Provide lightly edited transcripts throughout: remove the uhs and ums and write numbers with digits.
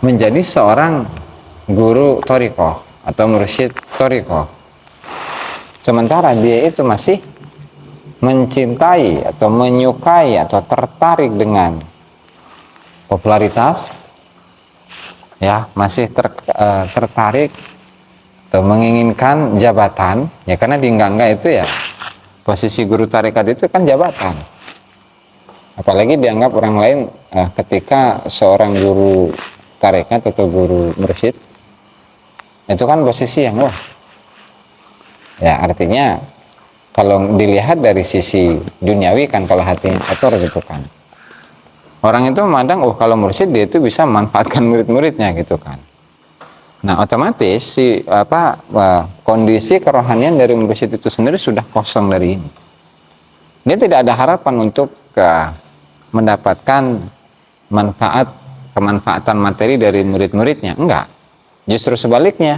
menjadi seorang guru thariqah atau mursyid thariqah, sementara dia itu masih mencintai atau menyukai atau tertarik dengan popularitas, ya, masih tertarik atau menginginkan jabatan, ya, karena di enggak itu ya posisi guru tarekat itu kan jabatan, apalagi dianggap orang lain ketika seorang guru tarekat atau guru mursyid itu kan posisi yang wah, ya, artinya kalau dilihat dari sisi duniawi kan, kalau hatinya kotor gitu kan, orang itu memandang kalau mursyid dia itu bisa memanfaatkan murid-muridnya gitu kan. Nah, otomatis kondisi kerohanian dari mursyid itu sendiri sudah kosong dari ini. Dia tidak ada harapan untuk mendapatkan kemanfaatan materi dari murid-muridnya, enggak. Justru sebaliknya,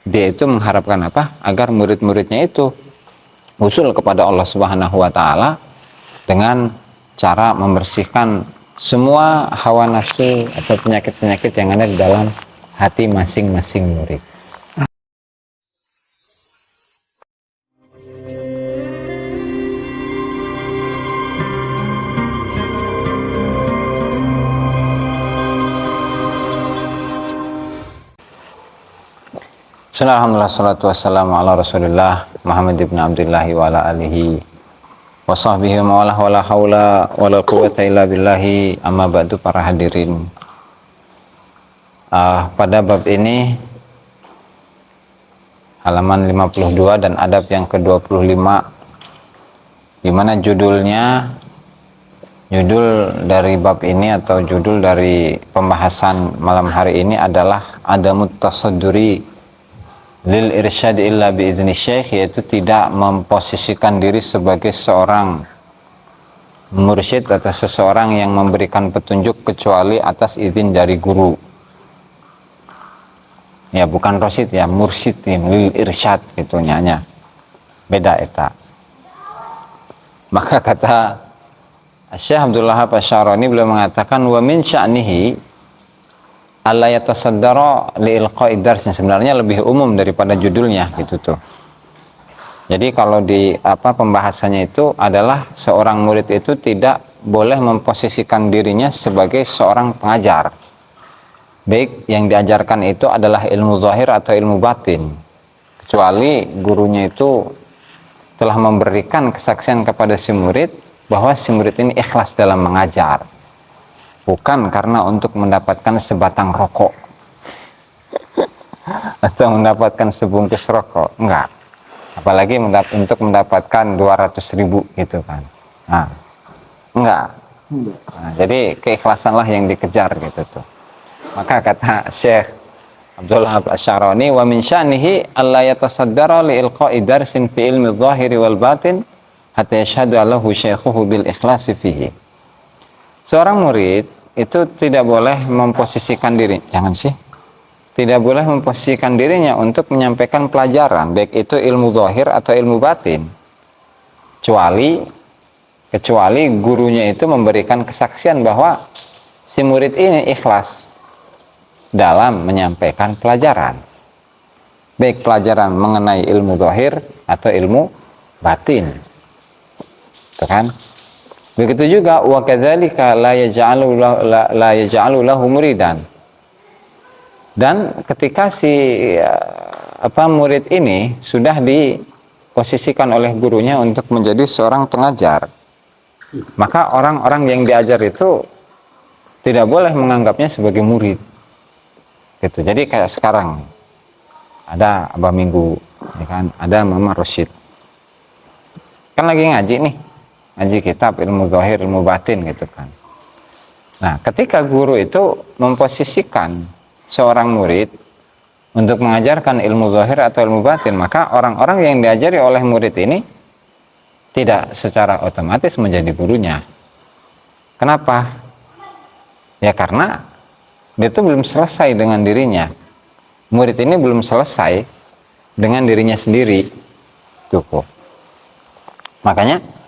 dia itu mengharapkan agar murid-muridnya itu usul kepada Allah Subhanahu wa taala dengan cara membersihkan semua hawa nafsu atau penyakit-penyakit yang ada di dalam hati masing-masing murid. Alhamdulillah, salatu wassalamu ala rasulillah Muhammad ibn Abdullah wa ala alihi wa sahbihi wa la hawla wa la quwata illa billahi, amma ba'du. Para hadirin, pada bab ini halaman 52 dan adab yang ke-25, di mana judul dari bab ini atau judul dari pembahasan malam hari ini adalah adamut tasadduri lil irsyad illa biizni syekh, yaitu tidak memposisikan diri sebagai seorang mursyid atau seseorang yang memberikan petunjuk kecuali atas izin dari guru. Ya, bukan rosyid ya, mursyid ya, lil irsyad gitu nyanya. Beda eta. Maka kata Syekh Abdul Wahhab Asy-Syarani, beliau mengatakan wa min sya'nihi alla yatasaddara li ilqa'i dars, sebenarnya lebih umum daripada judulnya gitu tuh. Jadi kalau di pembahasannya itu adalah seorang murid itu tidak boleh memposisikan dirinya sebagai seorang pengajar, baik yang diajarkan itu adalah ilmu zahir atau ilmu batin, kecuali gurunya itu telah memberikan kesaksian kepada si murid bahwa si murid ini ikhlas dalam mengajar, bukan karena untuk mendapatkan sebatang rokok atau mendapatkan sebungkus rokok, enggak, apalagi untuk mendapatkan 200.000 gitu kan. Nah, enggak. Nah, jadi keikhlasanlah yang dikejar gitu tuh. Maka kata Syekh Abdul Wahhab Asy-Syarani, wa min sya'nihi alla yatasaddara li ilqa'i darsin fi ilmi dhahiri wal batin hatta yashhadu lahu syaikhuhu bil ikhlasi fihi. Seorang murid itu tidak boleh memposisikan diri, tidak boleh memposisikan dirinya untuk menyampaikan pelajaran, baik itu ilmu zahir atau ilmu batin, kecuali gurunya itu memberikan kesaksian bahwa si murid ini ikhlas dalam menyampaikan pelajaran, baik pelajaran mengenai ilmu zahir atau ilmu batin, itu kan. Begitu juga wa kadzalika la yaj'alu lahu muridan. Dan ketika si murid ini sudah diposisikan oleh gurunya untuk menjadi seorang pengajar, maka orang-orang yang diajar itu tidak boleh menganggapnya sebagai murid. Gitu. Jadi kayak sekarang ada Abah Minggu, ya kan? Ada Mama Rosyid. Kan lagi ngaji nih. Ngaji kitab ilmu zahir, ilmu batin gitu kan. Nah, ketika guru itu memposisikan seorang murid untuk mengajarkan ilmu zahir atau ilmu batin, maka orang-orang yang diajari oleh murid ini tidak secara otomatis menjadi gurunya. Kenapa? Ya karena dia itu belum selesai dengan dirinya. Murid ini belum selesai dengan dirinya sendiri. Tuh kok. Makanya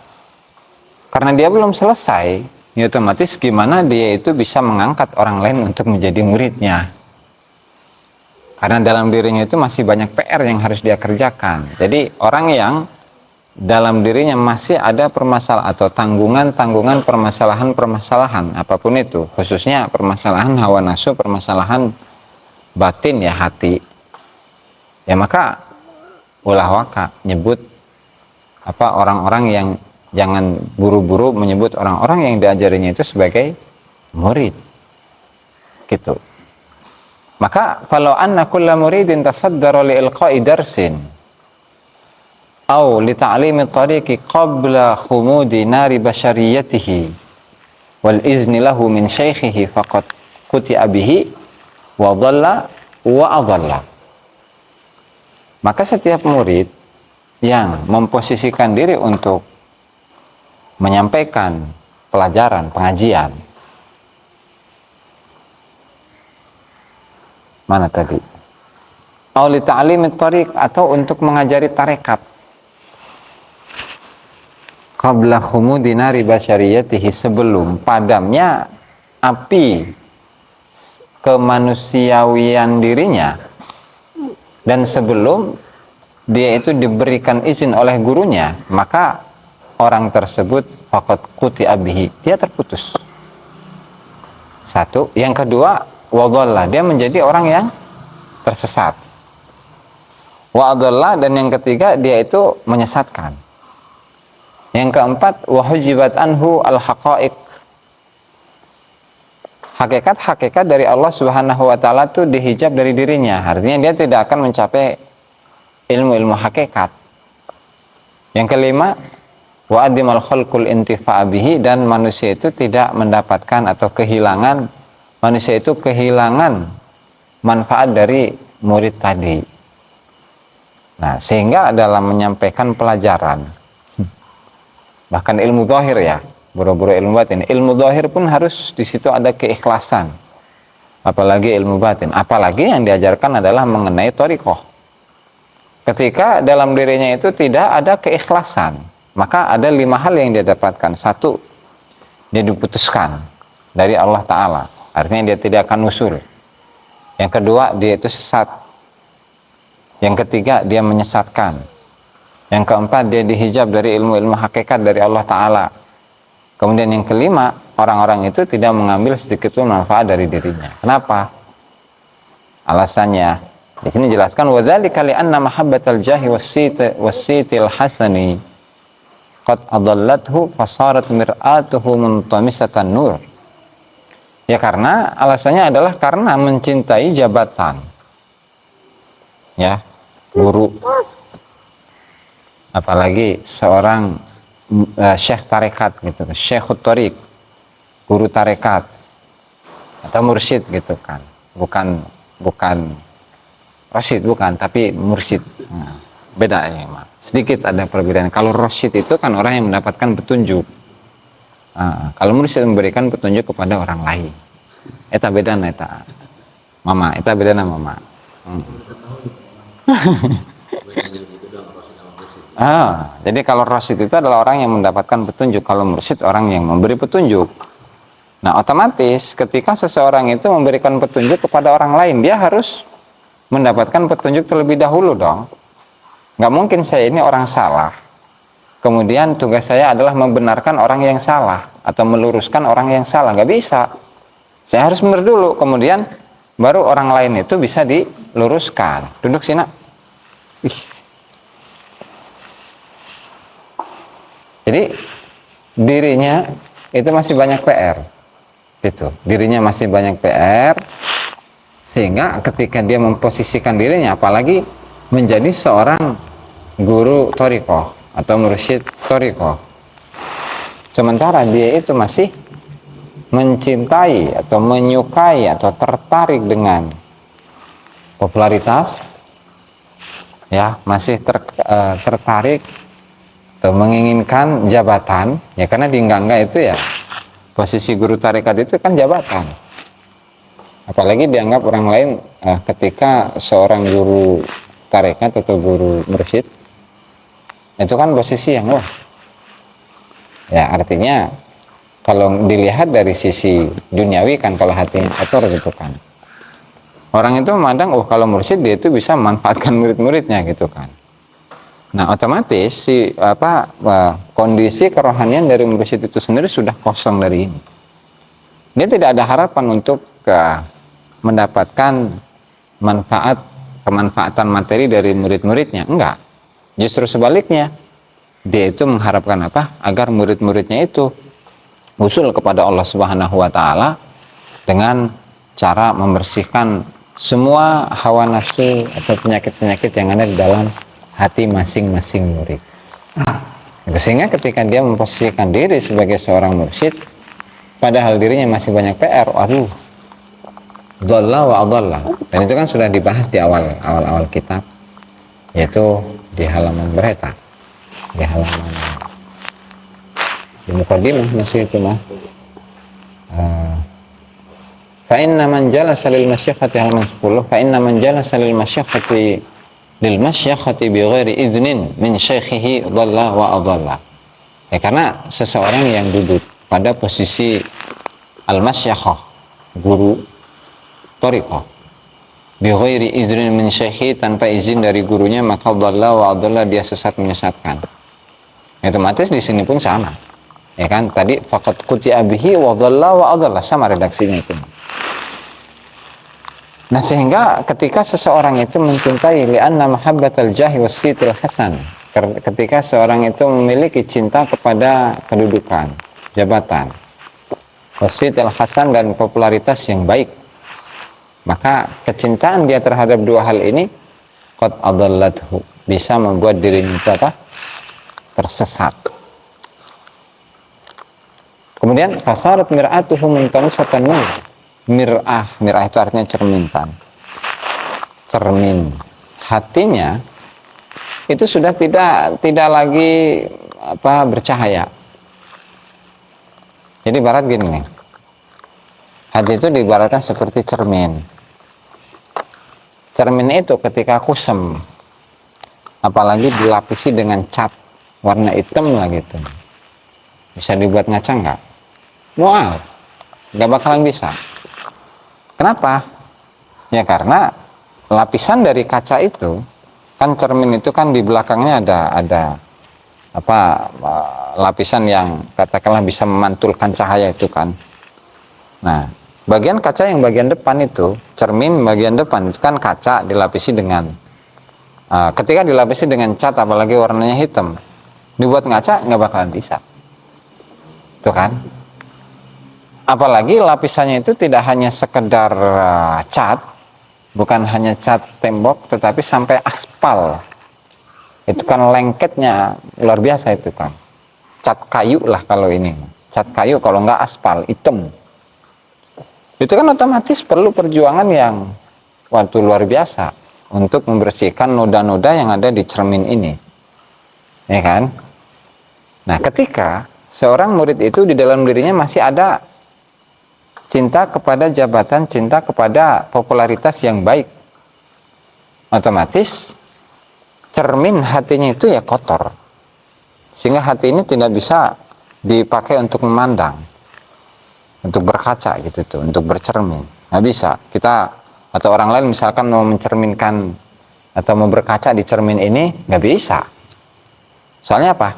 karena dia belum selesai, ya otomatis gimana dia itu bisa mengangkat orang lain untuk menjadi muridnya. Karena dalam dirinya itu masih banyak PR yang harus dia kerjakan. Jadi orang yang dalam dirinya masih ada permasalahan atau tanggungan-tanggungan permasalahan-permasalahan apapun itu, khususnya permasalahan hawa nafsu, permasalahan batin ya hati, ya maka ulah waka nyebut orang-orang yang jangan buru-buru menyebut orang-orang yang diajarinya itu sebagai murid gitu. Maka falau anna kulla muridin tasaddara li ilqa'i darsin aw li ta'limi tariqi qabla khumudi nari bashariyatihi wal izni lahu min syaikhihi faqad quti'a bihi wa dhalla wa adalla. Maka setiap murid yang memposisikan diri untuk menyampaikan pelajaran, pengajian, mana tadi? Aw li ta'limi tariq, atau untuk mengajari tarekat, qabla khumudi nari basyariyatihi, sebelum padamnya api kemanusiawian dirinya, dan sebelum dia itu diberikan izin oleh gurunya, maka orang tersebut faqad quti'a bihi, dia terputus. Satu. Yang kedua, wa dhalla, dia menjadi orang yang tersesat. Wa adalla, dan yang ketiga dia itu menyesatkan. Yang keempat, wa hujibat anhu al haqaiq, hakikat-hakikat dari Allah Subhanahu wa taala itu dihijab dari dirinya. Artinya dia tidak akan mencapai ilmu-ilmu hakikat. Yang kelima, wa adimal khalqul intifa'a bihi, dan manusia itu tidak mendapatkan atau kehilangan, manusia itu kehilangan manfaat dari murid tadi. Nah, sehingga dalam menyampaikan pelajaran, bahkan ilmu zahir ya, buru-buru ilmu batin, ilmu zahir pun harus di situ ada keikhlasan. Apalagi ilmu batin, apalagi yang diajarkan adalah mengenai thariqah. Ketika dalam dirinya itu tidak ada keikhlasan, maka ada 5 hal yang dia dapatkan. Satu, dia diputuskan dari Allah Ta'ala, artinya dia tidak akan usul. Yang kedua, dia itu sesat. Yang ketiga, dia menyesatkan. Yang keempat, dia dihijab dari ilmu-ilmu hakikat dari Allah Ta'ala. Kemudian yang kelima, orang-orang itu tidak mengambil sedikit pun manfaat dari dirinya. Kenapa? Alasannya di sini jelaskan, wa dzalika li anna mahabbatal jahi was-sitil hasani qad adallathu fasarat mir'atuhu muntamisatan nur. Ya, karena alasannya adalah karena mencintai jabatan, ya, guru, apalagi seorang syekh tarekat gitu, syekhut thariq, guru tarekat atau mursyid gitu kan, bukan rasyid, bukan, tapi mursyid. Nah, beda ya, Mak. Sedikit ada perbedaan. Kalau rasyid itu kan orang yang mendapatkan petunjuk. Kalau mursyid memberikan petunjuk kepada orang lain. Eta beda na eta. Mama, eta beda na mama. Jadi kalau rasyid itu adalah orang yang mendapatkan petunjuk, kalau mursyid orang yang memberi petunjuk. Nah, otomatis ketika seseorang itu memberikan petunjuk kepada orang lain, dia harus mendapatkan petunjuk terlebih dahulu dong. Nggak mungkin saya ini orang salah, kemudian tugas saya adalah membenarkan orang yang salah atau meluruskan orang yang salah. Nggak bisa. Saya harus benar dulu, kemudian baru orang lain itu bisa diluruskan. Duduk sini. Jadi dirinya itu masih banyak PR. Gitu. Dirinya masih banyak PR, sehingga ketika dia memposisikan dirinya, apalagi menjadi seorang guru thariqah atau mursyid thariqah, sementara dia itu masih mencintai atau menyukai atau tertarik dengan popularitas, ya, masih tertarik atau menginginkan jabatan, ya, karena di enggak itu ya, posisi guru tarekat itu kan jabatan. Apalagi dianggap orang lain ketika seorang guru tarekat atau guru mursyid itu kan posisi yang wah, ya, artinya Kalau dilihat dari sisi duniawi kan, kalau hatinya kotor gitu kan, orang itu memandang, oh kalau mursyid dia itu bisa memanfaatkan murid-muridnya gitu kan. Nah otomatis kondisi kerohanian dari mursyid itu sendiri sudah kosong dari ini. Dia tidak ada harapan untuk mendapatkan kemanfaatan materi dari murid-muridnya, enggak. Justru sebaliknya, dia itu mengharapkan apa? Agar murid-muridnya itu usul kepada Allah Subhanahu wa taala dengan cara membersihkan semua hawa nafsu atau penyakit-penyakit yang ada di dalam hati masing-masing murid. Sehingga ketika dia memposisikan diri sebagai seorang mursyid, padahal dirinya masih banyak PR, aduh, dhalla wa adalla. Dan itu kan sudah dibahas di awal kitab, yaitu di halaman berapa? Di halaman di muqaddimah masih itu mah. Fa inna man jalasa lil masyaqqati halaman 10, fa inna man jalasa lil masyaqqati bi ghairi idznin min syaikhihi dhalla wa adalla. Ya, karena seseorang yang duduk pada posisi al-masyaqqah, guru thariqah, bi ghairi idznin min syaikhi, tanpa izin dari gurunya, maka dhalla wa adalla, dia sesat menyesatkan. Otomatis di sini pun sama. Ya kan, tadi faqad quti'a bihi wa dhalla wa adalla, sama redaksinya itu. Nah, sehingga ketika seseorang itu mencintai li'anna mahabbatal jahi wasitil hasan, ketika seorang itu memiliki cinta kepada kedudukan, jabatan, wasitil hasan, dan popularitas yang baik, maka kecintaan dia terhadap dua hal ini qad adallathu, bisa membuat dirinya itu apa? Tersesat. Kemudian fasarat mir'atuhu muntamisatan nur. Mir'ah itu artinya cerminan. Cermin. Hatinya itu sudah tidak lagi bercahaya. Jadi ibarat gini nih. Hati itu diibaratkan seperti cermin. Cermin itu ketika kusam, apalagi dilapisi dengan cat warna hitam lah gitu, bisa dibuat ngaca nggak? Mual, nggak bakalan bisa. Kenapa? Ya karena lapisan dari kaca itu kan, cermin itu kan di belakangnya ada lapisan yang katakanlah bisa memantulkan cahaya itu kan. Nah, bagian kaca yang bagian depan itu, cermin bagian depan itu kan kaca dilapisi dengan ketika dilapisi dengan cat apalagi warnanya hitam, dibuat ngaca nggak bakalan bisa. Tuh kan? Apalagi lapisannya itu tidak hanya sekedar cat, bukan hanya cat tembok, tetapi sampai aspal. Itu kan lengketnya luar biasa itu kan. Cat kayu lah kalau ini. Cat kayu, kalau nggak aspal, hitam. Itu kan otomatis perlu perjuangan yang waktu luar biasa untuk membersihkan noda-noda yang ada di cermin ini. Ya kan? Nah, ketika seorang murid itu di dalam dirinya masih ada cinta kepada jabatan, cinta kepada popularitas yang baik, otomatis cermin hatinya itu ya kotor, sehingga hati ini tidak bisa dipakai untuk memandang, untuk berkaca gitu tuh, untuk bercermin. Nggak bisa. Kita atau orang lain misalkan mau mencerminkan atau mau berkaca di cermin ini, nggak bisa. Soalnya apa?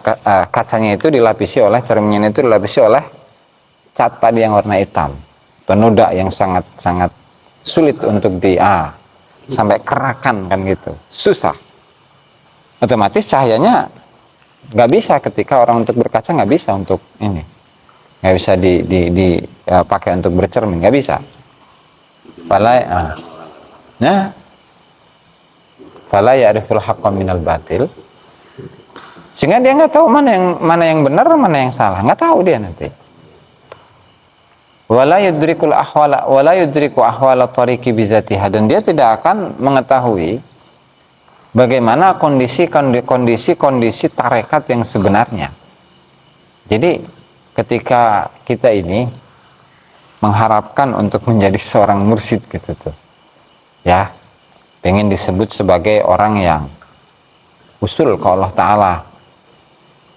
Kacanya itu dilapisi oleh, cerminnya itu dilapisi oleh cat tadi yang warna hitam, noda yang sangat sulit untuk sampai kerakan kan gitu, susah. Otomatis cahayanya nggak bisa ketika orang untuk berkaca, nggak bisa untuk ini, nggak bisa dipakai untuk bercermin, nggak bisa. Fala ya'riful haqqa minal batil, sehingga dia nggak tahu mana yang benar, mana yang salah, nggak tahu dia nanti. Wala yudriku ahwala tariqi bidzatiha, dan dia tidak akan mengetahui bagaimana kondisi tarekat yang sebenarnya. Jadi ketika kita ini mengharapkan untuk menjadi seorang mursyid gitu tuh, ya, pengen disebut sebagai orang yang usul ke Allah Ta'ala,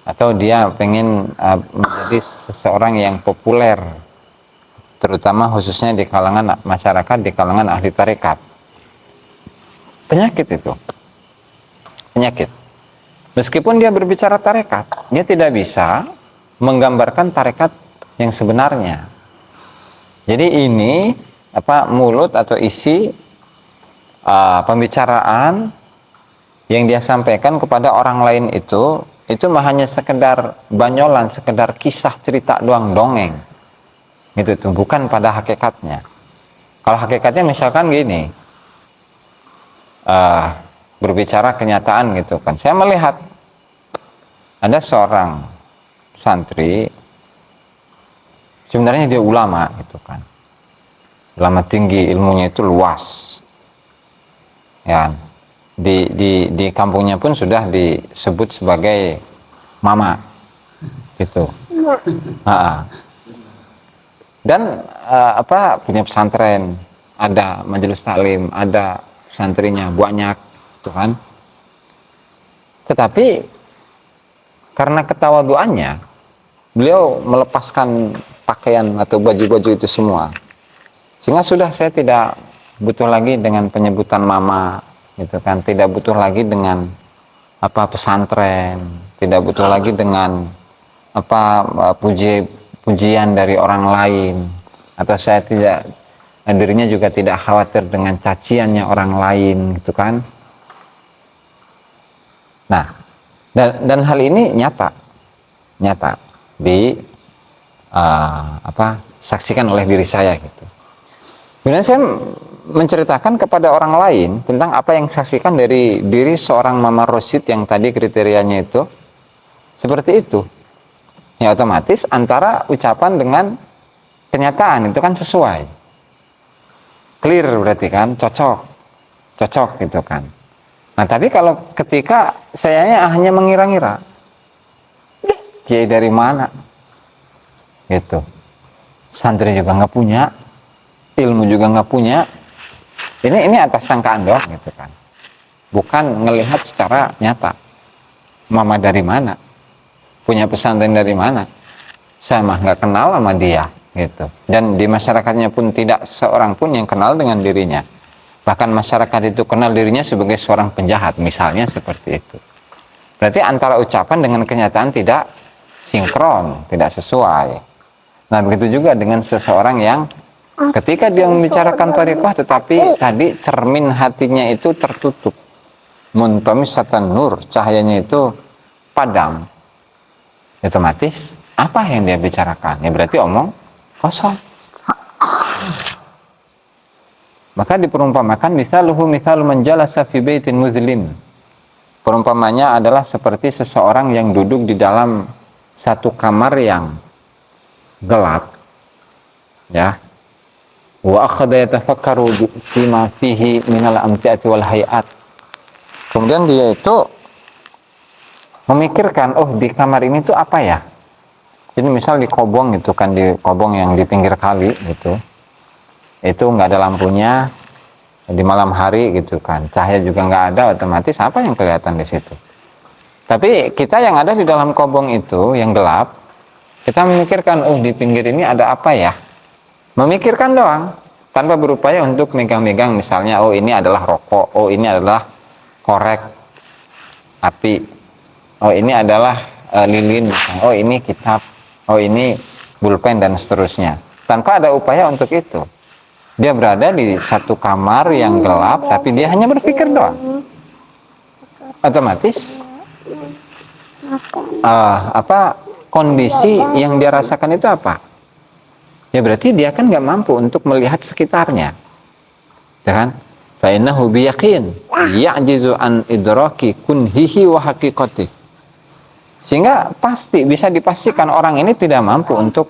atau dia pengen menjadi seseorang yang populer, terutama khususnya di kalangan masyarakat, di kalangan ahli tarekat. Penyakit itu, penyakit. Meskipun dia berbicara tarekat, dia tidak bisa menggambarkan tarekat yang sebenarnya. Jadi ini mulut atau isi pembicaraan yang dia sampaikan kepada orang lain itu hanya sekedar banyolan, sekedar kisah cerita doang, dongeng. Gitu tuh, bukan pada hakikatnya. Kalau hakikatnya misalkan gini, berbicara kenyataan gitu kan. Saya melihat ada seorang santri, sebenarnya dia ulama gitu kan. Ulama tinggi, ilmunya itu luas. Ya, di kampungnya pun sudah disebut sebagai mama gitu. Dan punya pesantren, ada majelis taklim, ada santrinya banyak gitu kan. Tetapi karena ketawaduannya, beliau melepaskan pakaian atau baju-baju itu semua, sehingga sudah saya tidak butuh lagi dengan penyebutan mama gitu kan, tidak butuh lagi dengan pesantren, tidak butuh lagi dengan pujian dari orang lain, atau saya tidak, dirinya juga tidak khawatir dengan caciannya orang lain gitu kan. Nah, dan hal ini nyata saksikan oleh diri saya gitu. Kemudian saya menceritakan kepada orang lain tentang apa yang saksikan dari diri seorang Mama Rosyid yang tadi kriterianya itu seperti itu. Ya otomatis antara ucapan dengan kenyataan itu kan sesuai. Clear berarti kan, cocok gitu kan. Nah tapi kalau ketika saya hanya mengira-ngira, kiai dari mana gitu, santri juga nggak punya, ilmu juga nggak punya, ini atas sangkaan doang gitu kan, bukan ngelihat secara nyata mama dari mana, punya pesantren dari mana, saya mah nggak kenal sama dia gitu. Dan di masyarakatnya pun tidak seorang pun yang kenal dengan dirinya, bahkan masyarakat itu kenal dirinya sebagai seorang penjahat misalnya, seperti itu. Berarti antara ucapan dengan kenyataan tidak sinkron, tidak sesuai. Nah begitu juga dengan seseorang yang ketika dia membicarakan thariqah tetapi tadi cermin hatinya itu tertutup, muntamisatan nur, cahayanya itu padam, otomatis apa yang dia bicarakan? Ya berarti omong kosong. Maka diperumpamakan misaluhu misalu man jalasa fi baitin muzlim. Perumpamanya adalah seperti seseorang yang duduk di dalam satu kamar yang gelap, ya. Wa akhadha yatafakkaru fima fihi minal amtiati wal hayat. Kemudian dia itu memikirkan, oh di kamar ini tuh apa ya? Jadi misal di kobong gitu kan, di kobong yang di pinggir kali gitu, itu nggak ada lampunya, di malam hari gitu kan, cahaya juga nggak ada, otomatis apa yang kelihatan di situ? Tapi kita yang ada di dalam kobong itu yang gelap, kita memikirkan, oh di pinggir ini ada apa ya? Memikirkan doang, tanpa berupaya untuk megang-megang, misalnya oh ini adalah rokok, oh ini adalah korek api, oh ini adalah lilin, oh ini kitab, oh ini pulpen dan seterusnya, tanpa ada upaya untuk itu. Dia berada di satu kamar yang gelap, tapi dia hanya berpikir doang. Otomatis kondisi yang dia rasakan itu apa? Ya berarti dia kan nggak mampu untuk melihat sekitarnya, ya kan? Fa innahu biyaqin ya'jizu an idraki kunhihi wa haqiqati. Sehingga pasti bisa dipastikan orang ini tidak mampu untuk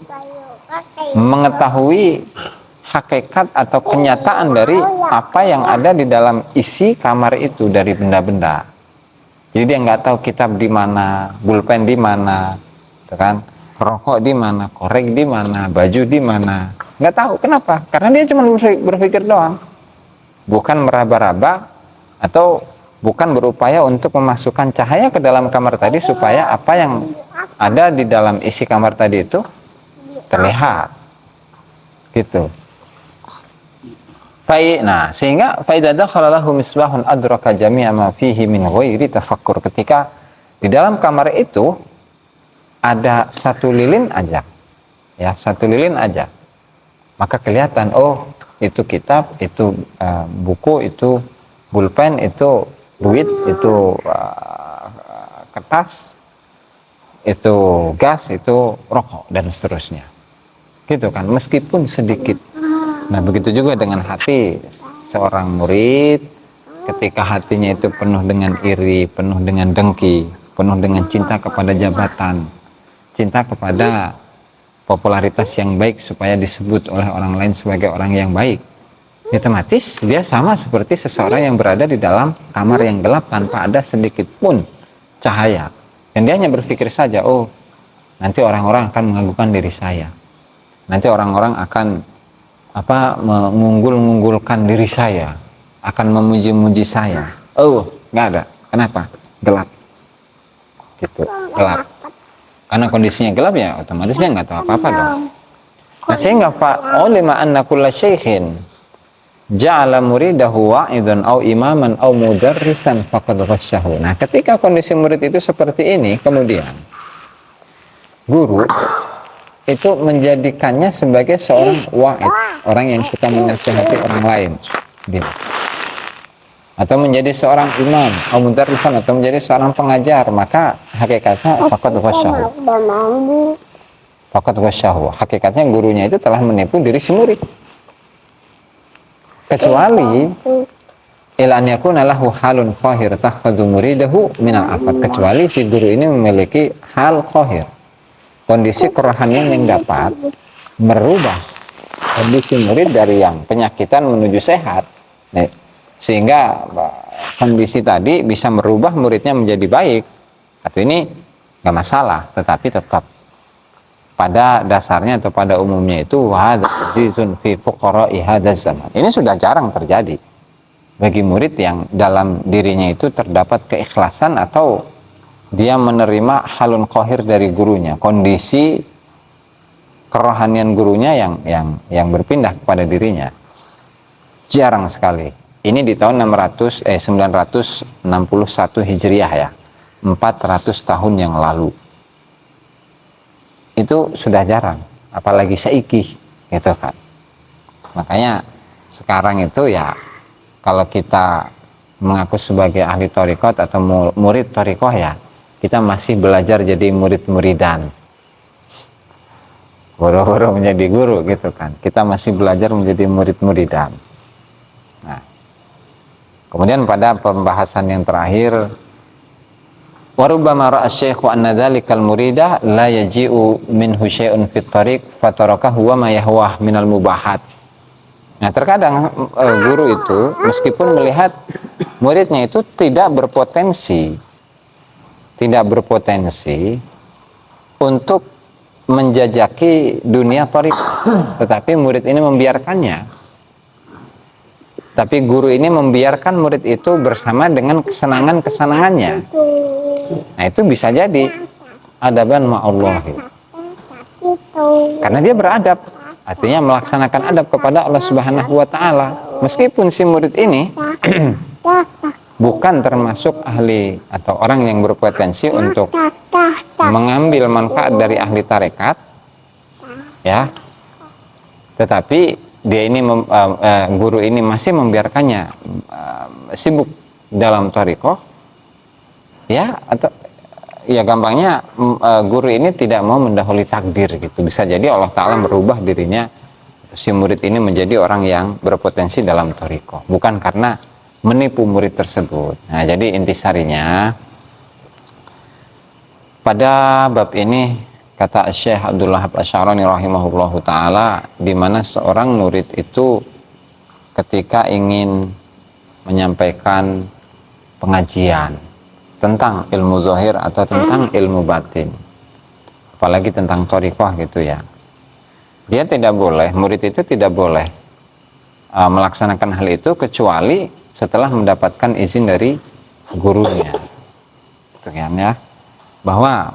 mengetahui hakikat atau kenyataan dari apa yang ada di dalam isi kamar itu, dari benda-benda. Jadi dia nggak tahu kitab di mana, pulpen di mana, kan? Rokok di mana, korek di mana, baju di mana, nggak tahu. Kenapa? Karena dia cuma berpikir doang, bukan meraba-raba atau bukan berupaya untuk memasukkan cahaya ke dalam kamar tadi supaya apa yang ada di dalam isi kamar tadi itu terlihat gitu. Nah, sehingga faida dakhala lahu misbahun adraka jami'a ma fihi min ghairi tafakkur. Ketika di dalam kamar itu ada satu lilin aja, ya, satu lilin aja, maka kelihatan, oh, itu kitab, itu buku, itu pulpen, itu duit, itu kertas, itu gas, itu rokok, dan seterusnya. Gitu kan, meskipun sedikit. Nah, begitu juga dengan hati seorang murid, ketika hatinya itu penuh dengan iri, penuh dengan dengki, penuh dengan cinta kepada jabatan, cinta kepada popularitas yang baik supaya disebut oleh orang lain sebagai orang yang baik, otomatis dia sama seperti seseorang yang berada di dalam kamar yang gelap tanpa ada sedikit pun cahaya. Dan dia hanya berpikir saja, oh, nanti orang-orang akan mengagukan diri saya, nanti orang-orang akan mengunggul-unggulkan diri saya, akan memuji-muji saya. Oh, nggak ada. Kenapa? Gelap. Gitu, gelap. Karena kondisinya gelap, ya otomatis dia nggak tahu apa-apa dong. Nah, sehingga fa'ulima anna kulla syaikhin ja'ala muridahu wa'idhan au imaman au mudarrisan faqad ghasyahu. Nah, ketika kondisi murid itu seperti ini, kemudian guru itu menjadikannya sebagai seorang wa'id, orang yang suka menasihati orang lain, atau menjadi seorang imam, atau mudarrisan, atau menjadi seorang pengajar, maka hakikatnya faqad ghasyahu. Faqad ghasyahu. Hakikatnya gurunya itu telah menipu diri si murid. Kecuali ila an yakuna lahu halun qahir tahfadhu muridahu minal afat. Kecuali si guru ini memiliki hal qahir, kondisi kerohanian yang dapat merubah kondisi murid dari yang penyakitan menuju sehat, sehingga kondisi tadi bisa merubah muridnya menjadi baik. Atau ini nggak masalah, tetapi tetap pada dasarnya atau pada umumnya itu wahadzizun fi fuqara'i hadzal zaman. Ini sudah jarang terjadi bagi murid yang dalam dirinya itu terdapat keikhlasan atau dia menerima halun qahir dari gurunya, kondisi kerohanian gurunya yang berpindah kepada dirinya. Jarang sekali. Ini di tahun 961 Hijriah, ya, 400 tahun yang lalu. Itu sudah jarang, apalagi saiki, gitu kan. Makanya sekarang itu, ya, kalau kita mengaku sebagai ahli thariqat atau murid thariqah, ya, kita masih belajar jadi murid-muridan, guru-guru menjadi guru, gitu kan. Kita masih belajar menjadi murid-muridan. Nah, kemudian pada pembahasan yang terakhir, warubbama ra'a asy-syaikhu anna dzalikal murida la yaji'u minhu syai'un fit thariq fatarakahu wa ma yahwah minal mubahat. Nah, terkadang guru itu meskipun melihat muridnya itu tidak berpotensi untuk menjajaki dunia thariq, tetapi murid ini membiarkannya. Tapi guru ini membiarkan murid itu bersama dengan kesenangan-kesenangannya. Nah, itu bisa jadi adaban ma'allahi. Karena dia beradab, artinya melaksanakan adab kepada Allah Subhanahu wa Ta'ala. Meskipun si murid ini bukan termasuk ahli atau orang yang berpotensi untuk mengambil manfaat dari ahli tarekat, ya, tetapi dia ini guru ini masih membiarkannya sibuk dalam thariqah, ya, atau ya gampangnya guru ini tidak mau mendahului takdir, gitu. Bisa jadi Allah Ta'ala merubah dirinya si murid ini menjadi orang yang berpotensi dalam thariqah, bukan karena menipu murid tersebut. Nah, jadi intisarinya pada bab ini kata Syekh Abdul Wahab Asy'arani rahimahullahu taala, di mana seorang murid itu ketika ingin menyampaikan pengajian tentang ilmu zahir atau tentang ilmu batin, apalagi tentang thariqah, gitu, ya, dia tidak boleh, murid itu tidak boleh melaksanakan hal itu kecuali setelah mendapatkan izin dari gurunya, gitu kan, ya, bahwa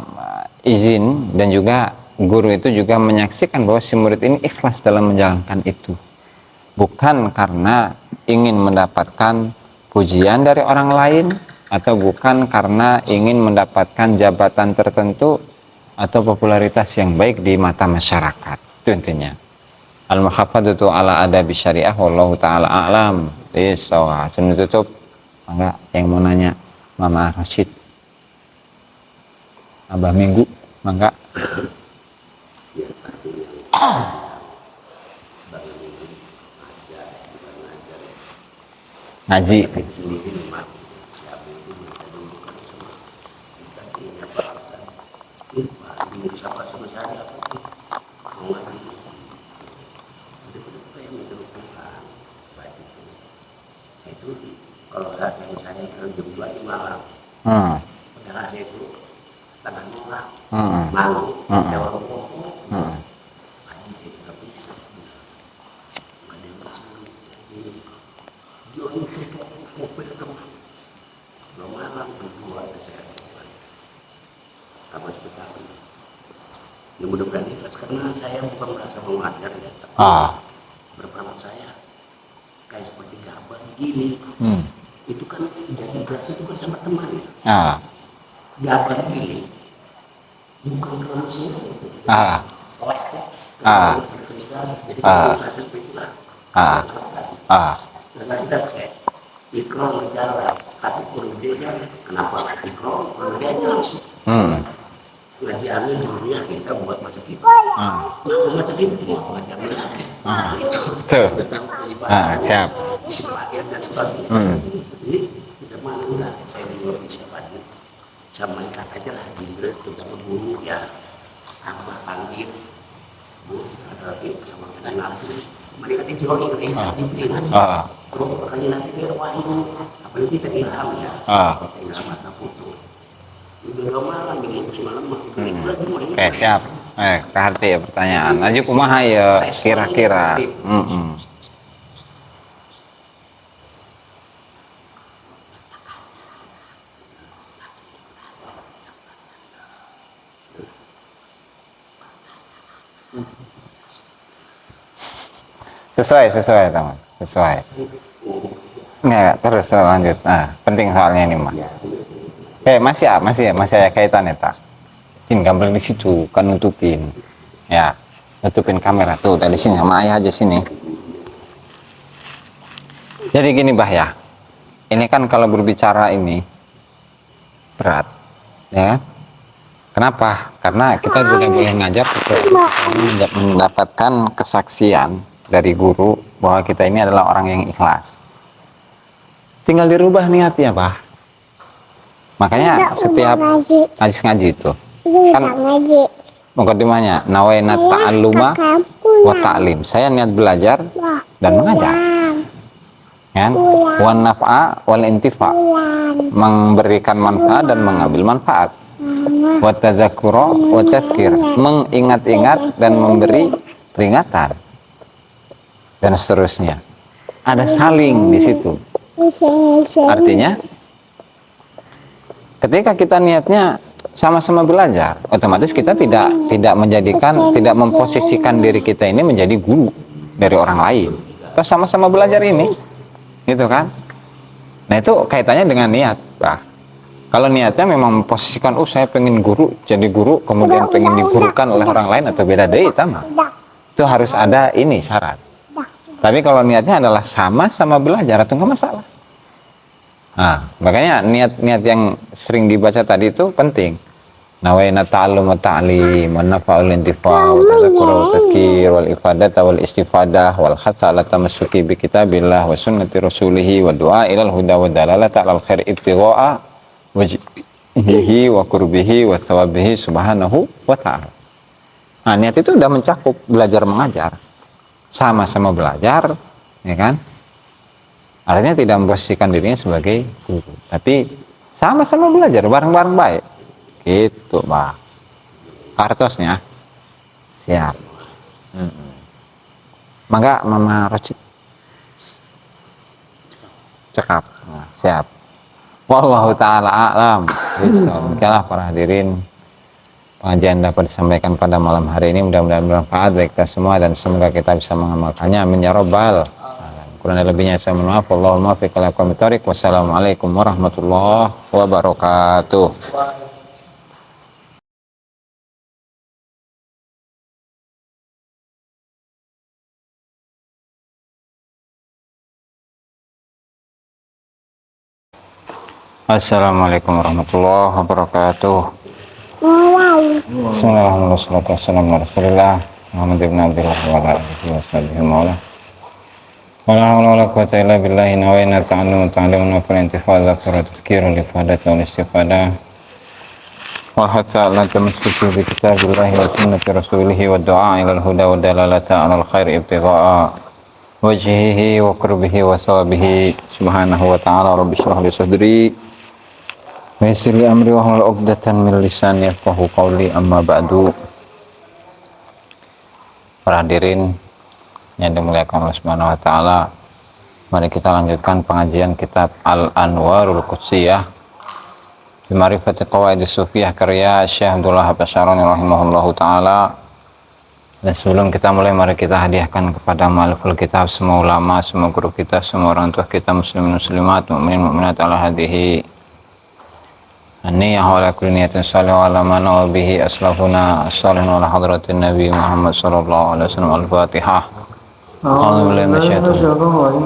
izin dan juga guru itu juga menyaksikan bahwa si murid ini ikhlas dalam menjalankan itu, bukan karena ingin mendapatkan pujian dari orang lain atau bukan karena ingin mendapatkan jabatan tertentu atau popularitas yang baik di mata masyarakat. Itu intinya. Al-muhafadzatu ala adabi syariah wallahu taala a'lam. Bisawab. Sebelum tutup, enggak yang mau nanya Mama Rashid, Abah Minggu, mangga. Ngaji. Kalau saat yang saya jam 2 malam, padahal saya itu setengah nolak, malu, jawab pokok, haji saya tidak bisa, ada yang bersama, ini, dia ini saya mau bertemu, belum malam berdua saya, apa seperti itu, ya mudah-mudahan ikhlas karena saya bukan merasa mengajar ya, tapi berperan saya kayak seperti gambar gini. Itu kan jadi beras itu kan sama teman ya. Gambar gini bukan terlalu sulit. Jadi berasa itulah. Dan kita saya ikro ngejalan, tapi perlu dia kenapa ikro perlu dia aja langsung. Ngaji amil dunia kita buat macam itu. Macam itu mau ngaji amil lagi. Itu. Siap. Sebagian dan sebagainya. Jadi kita mana udah saya juga bisa bantu. Sama kata aja lah Indra terutama guru ya. Abah panggil. Bu ada lagi sama kita nanti. Mereka dijodoh ini disiplin. Kalau kali nanti dia wahyu apa yang kita ilham ya. Ilham atau putu. Udah malam ini semalam lagi. Siap. Kahati ya pertanyaan. Aja kumaha ya kira-kira. Sesuai teman, sesuai. Nggak, terus lanjut. Penting soalnya ini mah. Masih ada kaitannya tak? Sini gambar di situ, kan nutupin. Ya, nutupin kamera tuh dari sini sama ayah aja sini. Jadi gini Bah ya, ini kan kalau berbicara ini berat, ya. Kenapa? Karena kita juga boleh ngajar mendapatkan kesaksian dari guru bahwa kita ini adalah orang yang ikhlas. Tinggal dirubah niatnya, Pak. Makanya setiap ngaji itu kan mukadimahnya nawaina ta'alluma wa ta'lim. Saya niat belajar dan mengajar. Kan? Wan naf'a wal intifa. Memberikan manfaat dan mengambil manfaat. Wa tadzakura wa tadzkir. Mengingat-ingat dan memberi peringatan. Dan seterusnya. Ada saling di situ. Artinya ketika kita niatnya sama-sama belajar, otomatis kita tidak memposisikan diri kita ini menjadi guru dari orang lain. Kita sama-sama belajar ini, gitu kan? Nah itu kaitannya dengan niat, Pak. Kalau niatnya memang memposisikan, saya pengen jadi guru, kemudian pengen digurukan oleh orang lain atau beda deh, itu harus ada ini syarat. Tapi kalau niatnya adalah sama-sama belajar, atau nggak masalah. Nah, makanya niat-niat yang sering dibaca tadi itu penting. Nawaina ta'allum wa ta'lim, wa nafa'ul intifa' wa tadzakkura wa tadhkir wal ifadata wal istifadah wal hatha ala tamassuki bi kitabillah wa sunnati rasulih wa du'a ilal huda wa dalalata alal khair ibtigha'a wajhihi wa qurbihi wa thawabihi subhanahu wa ta'ala. Nah, niat itu udah mencakup belajar mengajar. Sama-sama belajar, ya kan? Artinya tidak memposisikan dirinya sebagai guru, tapi sama-sama belajar bareng-bareng baik. Gitu, Pak. Kartosnya siap. Mangga Mama Rocit. Cekap. Nah, siap. Wallahu taala a'lam. Bismillah para hadirin pengajian dapat disampaikan pada malam hari ini mudah-mudahan bermanfaat bagi kita semua dan semoga kita bisa mengamalkannya. Amin ya rabbal alamin. Kurang lebihnya saya mohon maaf. Allahumma fiq ala qawmi. Wassalamualaikum warahmatullahi wabarakatuh. Assalamualaikum warahmatullahi wabarakatuh. Bismillahirrahmanirrahim. Wassalamu ala rasulillah Muhammad ibn Abdullah wa ala alihi wa sahbihi maulah. Wala hawla wala quwwata illa billahi nawayna ta'allum ta'allumun wa intifa'u dzakara tazkirun li fadati wal istifadah wal hatha ala tamassuki bi kitabillahi wa sunnati rasulih wa du'a ila al-huda wa dalalata ala al-khair ibtigha'a wajhihi wa qurbihi wa sawabihi subhanahu wa ta'ala. Rabbi shrah li sadri wa yassir li amri wa hlul 'uqdatan min lisani yafqahu qawli. Amma ba'du. Para hadirin yang dimuliakan Allah Subhanahu wa taala, mari kita lanjutkan pengajian kitab Al-Anwarul Qudsiyah fi Ma'rifati Qawaidis Sufiyah karya Syekh Abdul Wahhab Asy'arani rahimahullahu taala. Dan sebelum kita mulai, mari kita hadiahkan kepada mu'alliful kitab, semua ulama, semua guru kita, semua orang tua kita, muslimin muslimat, mukminin mukminat ala hadihi an-niyah wa ala kulli niyatin salihah wa ala man wa bihi aslafuna as-salihin wa ala hadratin nabi Muhammad sallallahu alaihi wasallam. Al-Fatihah. A'udzu billahi minasyaitonir rajim.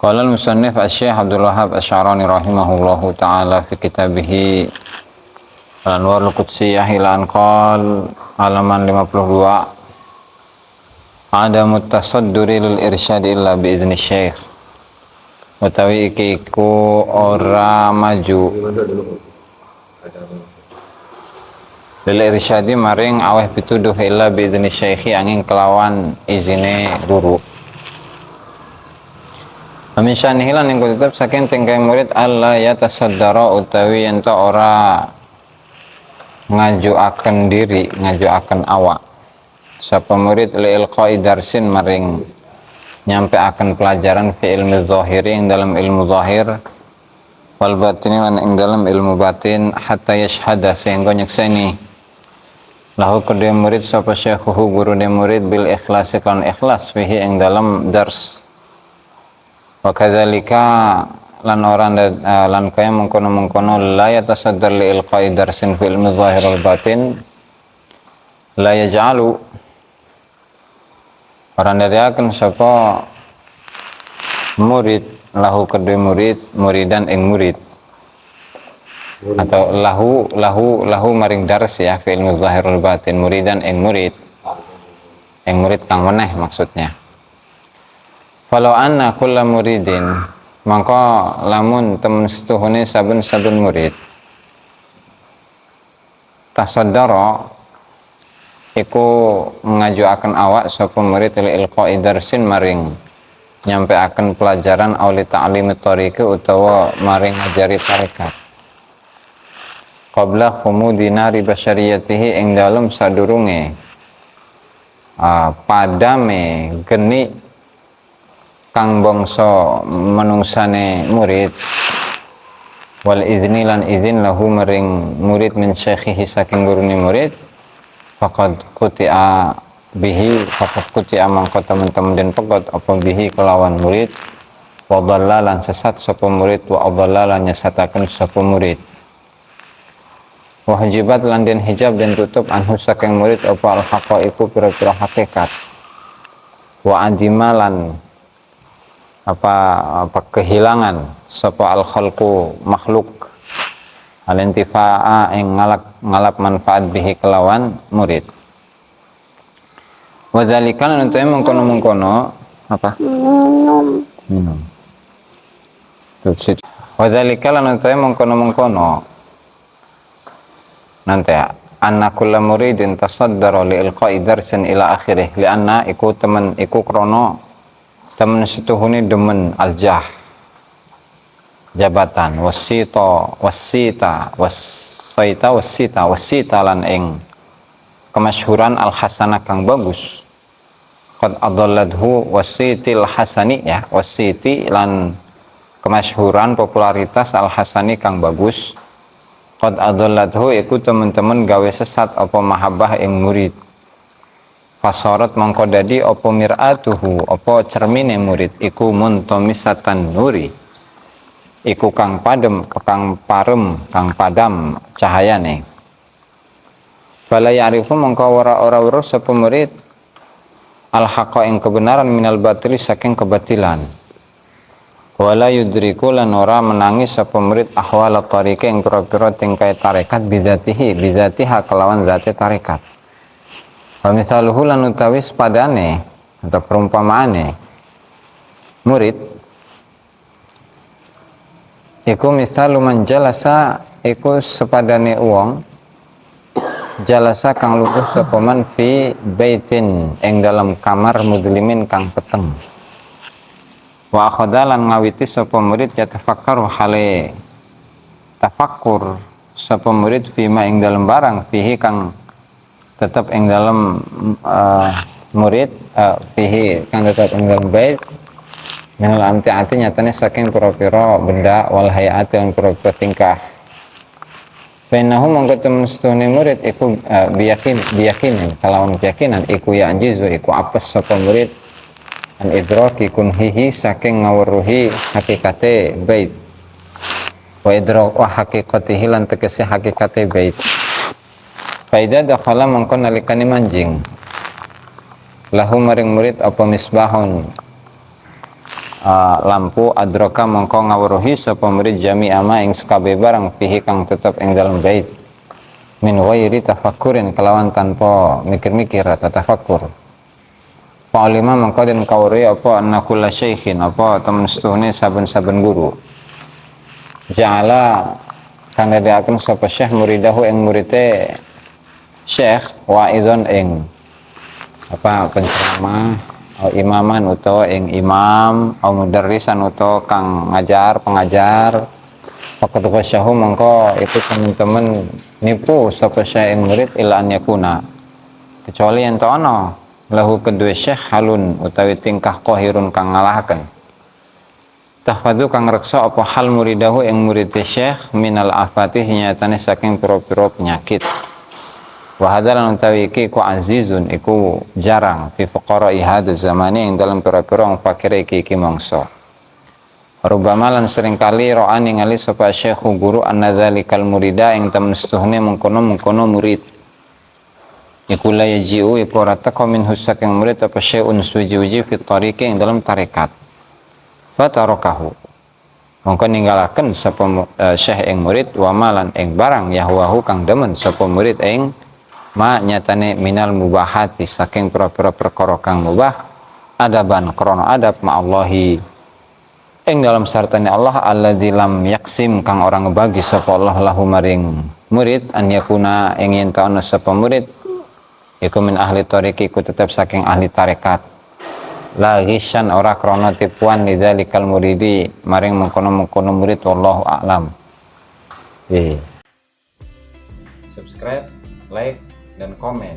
Qala al-musannif Asy-Syaikh Abdul Wahhab Asy'arani rahimahullahu taala fi kitabih Al-Anwarul Qudsiyah ila anqal halaman 52, ada mutasadduri lil irsyad illa bi idzni syekh. Utawi iki iku ora maju lil irsyadi maring aweh pituduh illa bi idzni syekhi angin kelawan izine guru. Amin syanihilan yang kututub saking tingkai murid Allah ya tasaddara utawi ento ora ngajuaken diri, ngajuaken awak sapa murid li ilqai darsin maring nyampe akan pelajaran fi ilmi zahiri ing dalam ilmu zahir wal batini lan ing dalam ilmu batin hatta yashhada sehingga nyekseni lahu kedua murid sapa syekhuhu guru de murid bil ikhlasi kan ikhlas fihi ing dalam dars. Wa kadzalika lan orang lan kaya mengkono-mengkono la yatasaddar li ilqai darsin fil ilmi zahir wal batin la yaj'alu orang dari akan sapa murid lahu kedua murid muridan ing murid atau lahu maring dars ya fil ilmi zahir wal batin muridan ing murid kang meneh maksudnya. Falau anna kulla muridin maka lamun temen setuhune saben-saben murid tasaddara iku ngajuaken awak sapa murid li ilqai darsin maring nyampe akan pelajaran auli ta'lim tariqi utawa maring ngajari tarekat qabla khumudi nari basyariyatihi ing dalem sadurunge padame geni kang bangsa menungsane murid wal izni lan izin lahu maring murid min syekhihi saking gurune murid faqad quti'a mangko temen-temen den pegot apa bihi kelawan murid wa dhallalan sesat sapa murid wa adhallalan nyesataken sapa murid wa hajibat lan den hijab den tutup anhu saking murid apa al haqaiqu pira-pira hakikat wa adimalan apa kehilangan sapa al khalqu makhluk al intifa'a ing ngalap manfaat bihi kelawan murid. Wa dzalika lan utahe mengkono-mengkono apa? Minum. Wa dzalika lan utahe mengkono-mengkono nanti anna kulla muridin tasaddara li ilqa'i darsin ila akhirih li anna iku temen iku krono temen setuhuni demen aljah jabatan wasita lan ing kemasyhuran al hasanah kang bagus qad adallathu wasitil hasani ya, wasiti lan kemasyhuran popularitas al hasani kang bagus. Qad adallathu iku temen-temen gawe sesat apa mahabbah ing murid. Fasorot mongko dadi apa mir'atuhu apa cermine murid iku muntomisatan nuri. Iku kang padem, kang parem, kang padam cahayane. Fala ya'rifu mongko ora weruh sapa murid al haqqa ing kebenaran minal batili saking kebatilan. Wala yudriku lan ora menangi sapa murid ahwal tariqe ing pira-pira tingkai tarekat bidzatiha kelawan zate tarekat. Wa misaluhu lan utawi sepadane atau perumpamaane murid iku misalu man jalasa iku sepadane wong jalasa kang lungguh sapa man fi baitin ing dalam kamar mudlimin kang peteng. Wa akhadalan ngawiti sapa murid ya tafakkaru hale tafakkur sapa murid fima ing dalam barang fihi kang tetap ing dalam murid fihi kang tetap ing dalam bait minal amtiati nyatane saking pira-pira benda wal hayati lan pira-pira tingkah. Bainahu mongko temen setune murid iku biyakin kalawan keyakinan iku ya anjizu iku apes sapa murid an idraki kunhihi saking ngawruhi hakikate bait wa idrak wa haqiqatihi lan tegese hakikate bait. Faida dakhala mongko nalikane manjing lahu maring murid apa misbahun lampu adraka mongko ngawruhi sapa murid jami ama ing sekabe barang fihi kang tetep ing dalam bait min ghairi tafakkurin kelawan tanpa mikir-mikir atau tafakkur. Fa'alima mongko den kawruhi apa annakulla syaikhin apa temen setuhune saben-saben guru ja'ala kang dadiaken sapa syekh muridahu ing murite syekh wa'idhon ing apa penceramah atau imaman utawa ing imam atau mudarrisan utawa kang ngajar pengajar faqad syahu mongko itu teman-teman nipu sapa syekh ing murid ila an yakuna kecuali yen ana lahu kedue syekh halun utawi tingkah qahirun kang ngalahaken tahfadzu kang reksa apa hal muridahu ing murid syekh minal afati nyatane saking pira-pira penyakit. Wa hadalan utawi iki ku azizun iku jarang fi fuqara'i hadz zamani ing dalam pira-pira wong fakir iki mangsa. Rubama lan sering kali ro'an ningali sapa syekh guru annadzalikal murida ing temen setuhne mengkono murid. Iku la yaji'u iku ora teko min husak yang murid apa syai'un suji-uji fi tariqi ing dalam tarekat. Fatarakahu. Mongko ninggalaken sapa syekh ing murid wa malan ing barang yahwahu kang demen sapa murid ing ma nyatane minal mubahati saking pira-pira perkara kang mubah adaban krana adab ma'allahi ing dalam sartane Allah alladzi lam yaksim kang orang ngebagi sapa Allah lahu maring murid an yakuna ing yen ta ana sapa murid iku min ahli tariqi ku tetep saking ahli tarekat la ghisyan ora krana tipuan lidzalikal muridi maring mengkono-mengkono murid wallahu a'lam. Subscribe, like dan komen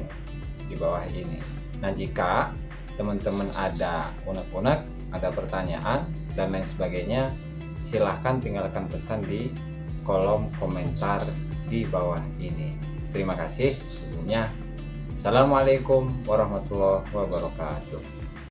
di bawah ini. Nah, jika teman-teman ada unek-unek, ada pertanyaan dan lain sebagainya, silahkan tinggalkan pesan di kolom komentar di bawah ini. Terima kasih sebelumnya. Assalamualaikum warahmatullahi wabarakatuh.